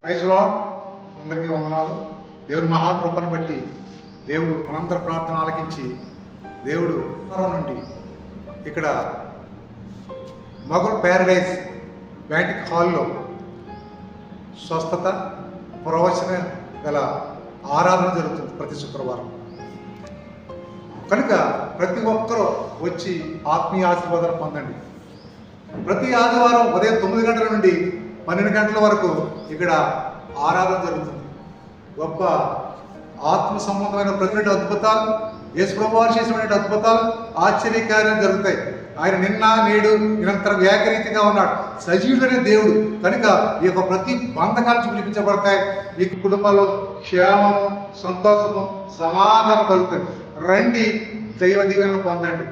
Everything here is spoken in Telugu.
ప్రైజ్లో అందరికీ వందనాలు. దేవుడి మహాకృపను బట్టి దేవుడు అనంతర ప్రార్థన ఆలకించి దేవుడు నుండి ఇక్కడ మొఘల్ ప్యారడైజ్ బ్యాంటిక్ హాల్లో స్వస్థత ప్రవచన గల ఆరాధన జరుగుతుంది ప్రతి శుక్రవారం. కనుక ప్రతి ఒక్కరూ వచ్చి ఆత్మీయ ఆశీర్వాదాలు పొందండి. ప్రతి ఆదివారం ఉదయం 9 గంటల నుండి 12 గంటల వరకు ఇక్కడ ఆరాధన జరుగుతుంది. గొప్ప ఆత్మ సంబంధమైన ప్రతి అద్భుతాలు, యేసుప్రభువు వారు చేసినటువంటి అద్భుతాలు, ఆశ్చర్యకార్యాలు జరుగుతాయి. ఆయన నిన్న నేడు నిరంతరం ఏకరీతిగా ఉన్నాడు, సజీవుడనే దేవుడు. కనుక ఈ యొక్క ప్రతి బంధకాల నుంచి విడిపించబడతాయి. మీ కుటుంబంలో క్షేమము, సంతోషము, సమాధానం కలుగుతుంది. రండి, దైవ దీవెనలు పొందండి.